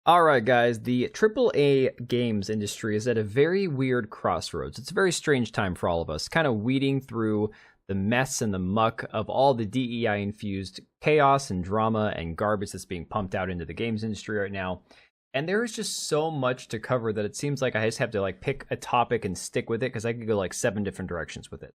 Alright guys, the AAA games industry is at a very weird crossroads. It's a very strange time for all of us, kind of weeding through the mess and the muck of all the DEI-infused chaos and drama and garbage that's being pumped out into the games industry right now. And there is just so much to cover that it seems like I just have to pick a topic and stick with it because I could go 7 different directions with it.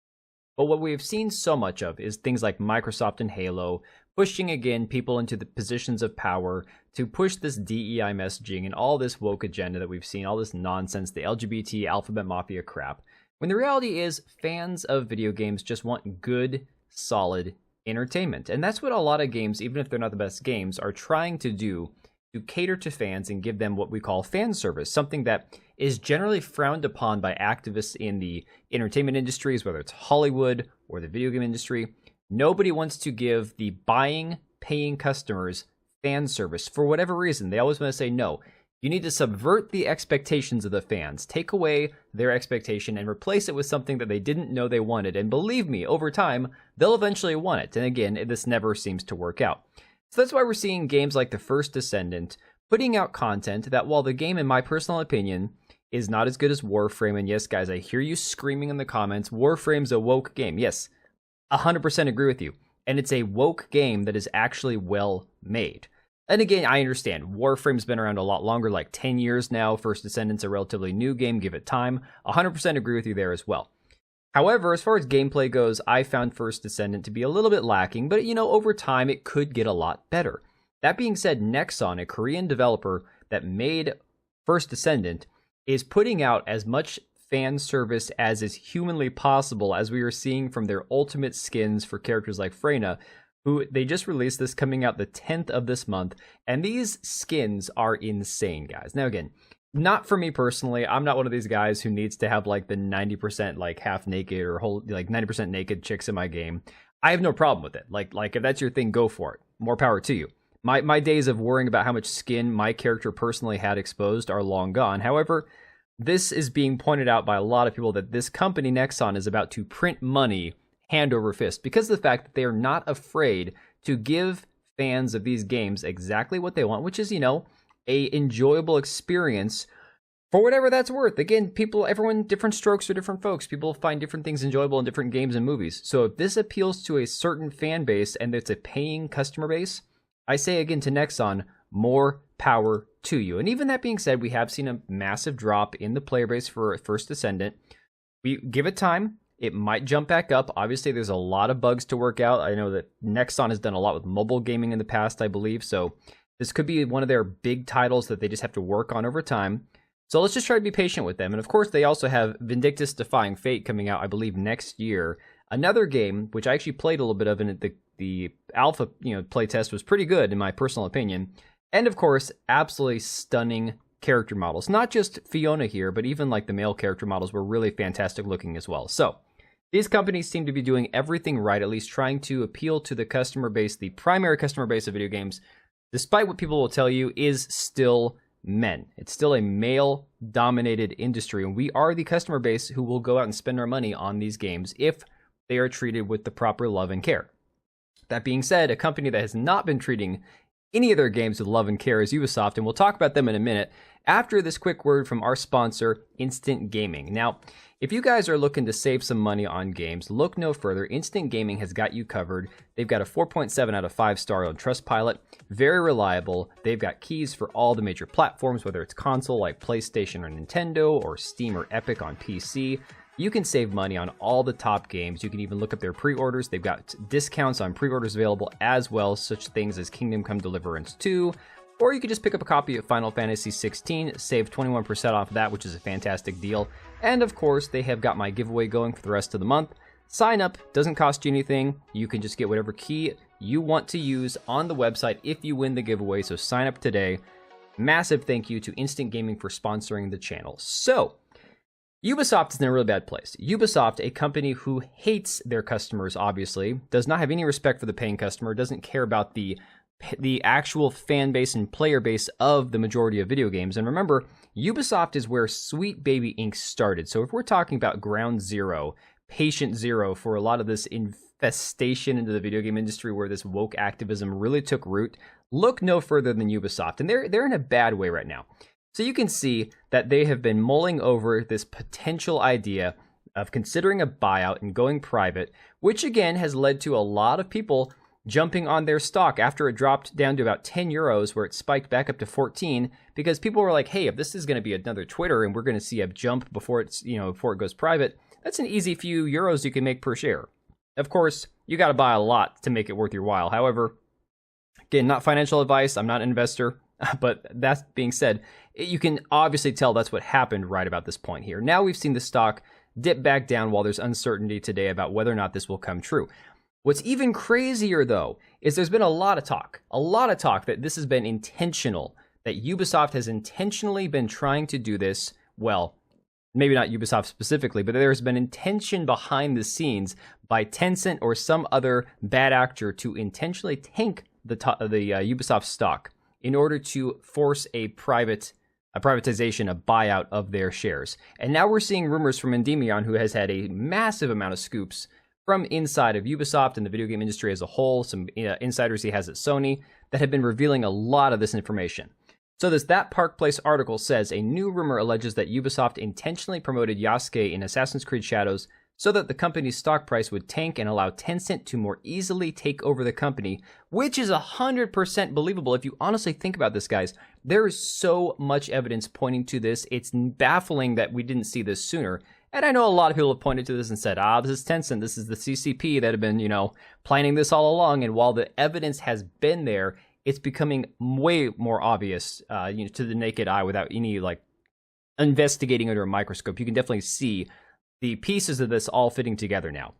But what we've seen so much of is things like Microsoft and Halo pushing again people into the positions of power to push this DEI messaging and all this woke agenda that we've seen, all this nonsense, the LGBT alphabet mafia crap. When the reality is fans of video games just want good, solid entertainment. And that's what a lot of games, even if they're not the best games, are trying to do to cater to fans and give them what we call fan service, something that is generally frowned upon by activists in the entertainment industries, whether it's Hollywood or the video game industry. Nobody wants to give the paying customers fan service for whatever reason. They always want to say, no, you need to subvert the expectations of the fans, take away their expectation and replace it with something that they didn't know they wanted. And believe me, over time, they'll eventually want it. And again, this never seems to work out. So that's why we're seeing games like the first Descendant putting out content that, while the game, in my personal opinion, is not as good as Warframe, and yes, guys, I hear you screaming in the comments, Warframe's a woke game. Yes, 100% agree with you. And it's a woke game that is actually well made. And again, I understand, Warframe's been around a lot longer, like 10 years now. First Descendant's a relatively new game, give it time. 100% agree with you there as well. However, as far as gameplay goes, I found First Descendant to be a little bit lacking, but over time it could get a lot better. That being said, Nexon, a Korean developer that made First Descendant, is putting out as much fan service as is humanly possible, as we are seeing from their ultimate skins for characters like Freyna, who they just released this coming out the 10th of this month, and these skins are insane, guys. Now again, not for me personally. I'm not one of these guys who needs to have the 90% half naked or whole 90% naked chicks in my game. I have no problem with it. Like if that's your thing, go for it. More power to you. My days of worrying about how much skin my character personally had exposed are long gone. However, this is being pointed out by a lot of people that this company, Nexon, is about to print money hand over fist because of the fact that they are not afraid to give fans of these games exactly what they want, which is, a enjoyable experience for whatever that's worth. Again, everyone, different strokes for different folks. People find different things enjoyable in different games and movies. So if this appeals to a certain fan base and it's a paying customer base, I say again to Nexon, more power to you. And even that being said, we have seen a massive drop in the player base for First Descendant. We give it time. It might jump back up. Obviously, there's a lot of bugs to work out. I know that Nexon has done a lot with mobile gaming in the past, I believe. So this could be one of their big titles that they just have to work on over time. So let's just try to be patient with them. And of course, they also have Vindictus Defying Fate coming out, I believe, next year. Another game, which I actually played a little bit of, and the alpha playtest was pretty good, in my personal opinion. And of course, absolutely stunning character models. Not just Fiona here, but even the male character models were really fantastic looking as well. So these companies seem to be doing everything right, at least trying to appeal to the customer base, the primary customer base of video games, despite what people will tell you, is still men. It's still a male-dominated industry, and we are the customer base who will go out and spend our money on these games if they are treated with the proper love and care. That being said, a company that has not been treating any of their games with love and care is Ubisoft, and we'll talk about them in a minute after this quick word from our sponsor, Instant Gaming. Now, if you guys are looking to save some money on games, look no further. Instant Gaming has got you covered. They've got a 4.7 out of 5 star on Trustpilot. Very reliable. They've got keys for all the major platforms, whether it's console like PlayStation or Nintendo, or Steam or Epic on PC. You can save money on all the top games. You can even look up their pre-orders. They've got discounts on pre-orders available as well, such things as Kingdom Come Deliverance 2. Or you could just pick up a copy of Final Fantasy 16, save 21% off of that, which is a fantastic deal. And of course, they have got my giveaway going for the rest of the month. Sign up, doesn't cost you anything. You can just get whatever key you want to use on the website if you win the giveaway, so sign up today. Massive thank you to Instant Gaming for sponsoring the channel. So, Ubisoft is in a really bad place. Ubisoft, a company who hates their customers, obviously, does not have any respect for the paying customer, doesn't care about the actual fan base and player base of the majority of video games. And remember, Ubisoft is where Sweet Baby Inc. started. So if we're talking about ground zero, patient zero for a lot of this infestation into the video game industry where this woke activism really took root, look no further than Ubisoft. And they're in a bad way right now. So you can see that they have been mulling over this potential idea of considering a buyout and going private, which again has led to a lot of people jumping on their stock after it dropped down to about 10 euros, where it spiked back up to 14, because people were like, hey, if this is going to be another Twitter and we're going to see a jump before before it goes private, that's an easy few euros you can make per share. Of course, you got to buy a lot to make it worth your while. However, again, not financial advice. I'm not an investor. But that being said, you can obviously tell that's what happened right about this point here. Now we've seen the stock dip back down while there's uncertainty today about whether or not this will come true. What's even crazier, though, is there's been a lot of talk that this has been intentional, that Ubisoft has intentionally been trying to do this. Well, maybe not Ubisoft specifically, but there's been intention behind the scenes by Tencent or some other bad actor to intentionally tank the Ubisoft stock in order to force a privatization, a buyout of their shares. And now we're seeing rumors from Endymion, who has had a massive amount of scoops from inside of Ubisoft and the video game industry as a whole, some insiders he has at Sony, that have been revealing a lot of this information. So That Park Place article says a new rumor alleges that Ubisoft intentionally promoted Yasuke in Assassin's Creed Shadows so that the company's stock price would tank and allow Tencent to more easily take over the company, which is 100% believable if you honestly think about this, guys. There is so much evidence pointing to this. It's baffling that we didn't see this sooner. And I know a lot of people have pointed to this and said, this is Tencent, this is the CCP that have been, planning this all along. And while the evidence has been there, it's becoming way more obvious, to the naked eye without any, investigating under a microscope. You can definitely see the pieces of this all fitting together now.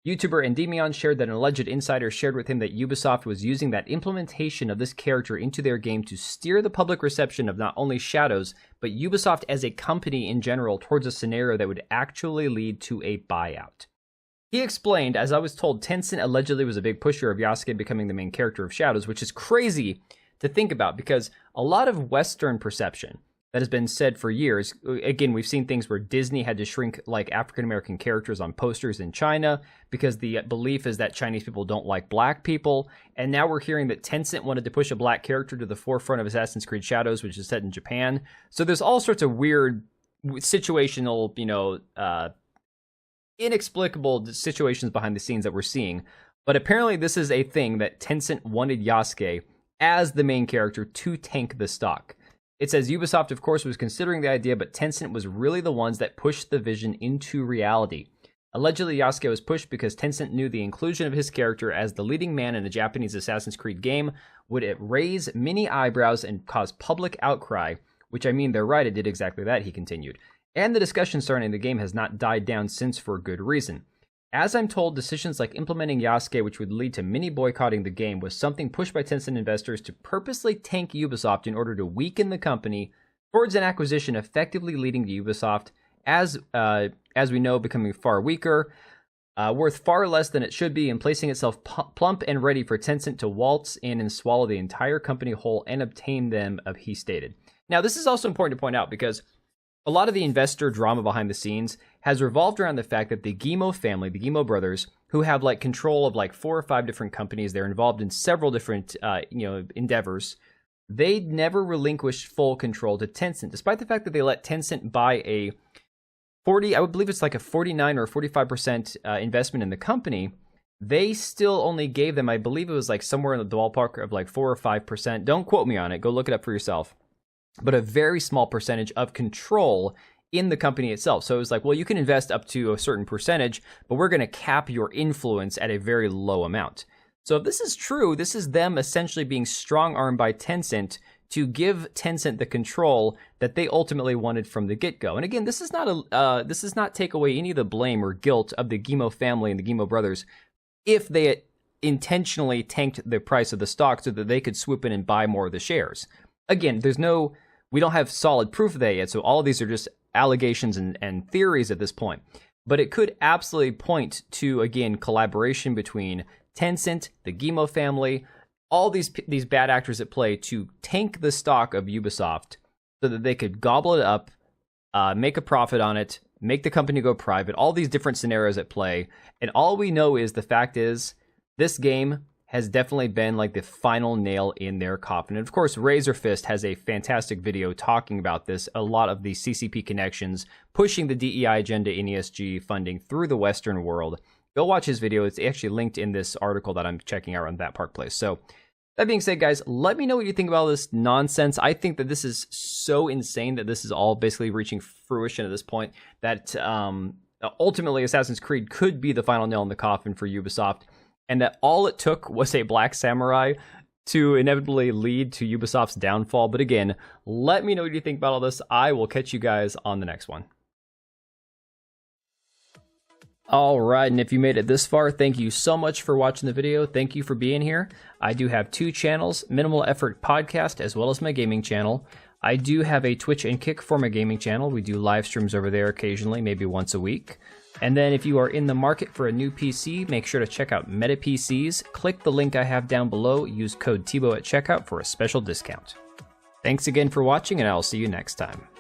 YouTuber Endymion shared that an alleged insider shared with him that Ubisoft was using that implementation of this character into their game to steer the public reception of not only Shadows, but Ubisoft as a company in general towards a scenario that would actually lead to a buyout. He explained, as I was told, Tencent allegedly was a big pusher of Yasuke becoming the main character of Shadows, which is crazy to think about because a lot of Western perception that has been said for years. Again, we've seen things where Disney had to shrink African-American characters on posters in China because the belief is that Chinese people don't like black people. And now we're hearing that Tencent wanted to push a black character to the forefront of Assassin's Creed Shadows, which is set in Japan. So there's all sorts of weird situational, inexplicable situations behind the scenes that we're seeing. But apparently this is a thing that Tencent wanted Yasuke as the main character to tank the stock. It says Ubisoft, of course, was considering the idea, but Tencent was really the ones that pushed the vision into reality. Allegedly, Yasuke was pushed because Tencent knew the inclusion of his character as the leading man in a Japanese Assassin's Creed game would raise many eyebrows and cause public outcry, which I mean, they're right, it did exactly that, he continued. And the discussion surrounding the game has not died down since for good reason. As I'm told, decisions like implementing Yasuke, which would lead to many boycotting the game, was something pushed by Tencent investors to purposely tank Ubisoft in order to weaken the company towards an acquisition effectively leading to Ubisoft, as we know, becoming far weaker, worth far less than it should be, and placing itself plump and ready for Tencent to waltz in and swallow the entire company whole and obtain them, he stated. Now, this is also important to point out because a lot of the investor drama behind the scenes has revolved around the fact that the Guillemot family, the Guillemot brothers, who have control of 4 or 5 different companies, they're involved in several different endeavors. They never relinquished full control to Tencent, despite the fact that they let Tencent buy a 40, I would believe it's a 49 or 45% investment in the company. They still only gave them, I believe it was somewhere in the ballpark of 4 or 5%. Don't quote me on it. Go look it up for yourself. But a very small percentage of control in the company itself. So it was well, you can invest up to a certain percentage, but we're going to cap your influence at a very low amount. So if this is true, this is them essentially being strong-armed by Tencent to give Tencent the control that they ultimately wanted from the get-go. And again, this is not take away any of the blame or guilt of the Guillemot family and the Guillemot brothers if they intentionally tanked the price of the stock so that they could swoop in and buy more of the shares. Again, we don't have solid proof of that yet, so all of these are just allegations and theories at this point. But it could absolutely point to, again, collaboration between Tencent, the Guillemot family, all these bad actors at play to tank the stock of Ubisoft so that they could gobble it up, make a profit on it, make the company go private, all these different scenarios at play. And all we know is the fact is this game has definitely been like the final nail in their coffin. And of course, Razor Fist has a fantastic video talking about this, a lot of the CCP connections, pushing the DEI agenda in ESG funding through the Western world. Go watch his video. It's actually linked in this article that I'm checking out on That Park Place. So that being said, guys, let me know what you think about all this nonsense. I think that this is so insane that this is all basically reaching fruition at this point, that ultimately Assassin's Creed could be the final nail in the coffin for Ubisoft, and that all it took was a Black Samurai to inevitably lead to Ubisoft's downfall. But again, let me know what you think about all this. I will catch you guys on the next one. All right, and if you made it this far, thank you so much for watching the video. Thank you for being here. I do have 2 channels, Minimal Effort Podcast, as well as my gaming channel. I do have a Twitch and Kick for my gaming channel. We do live streams over there occasionally, maybe once a week. And then if you are in the market for a new PC, make sure to check out Meta PCs. Click the link I have down below. Use code TBO at checkout for a special discount. Thanks again for watching, and I'll see you next time.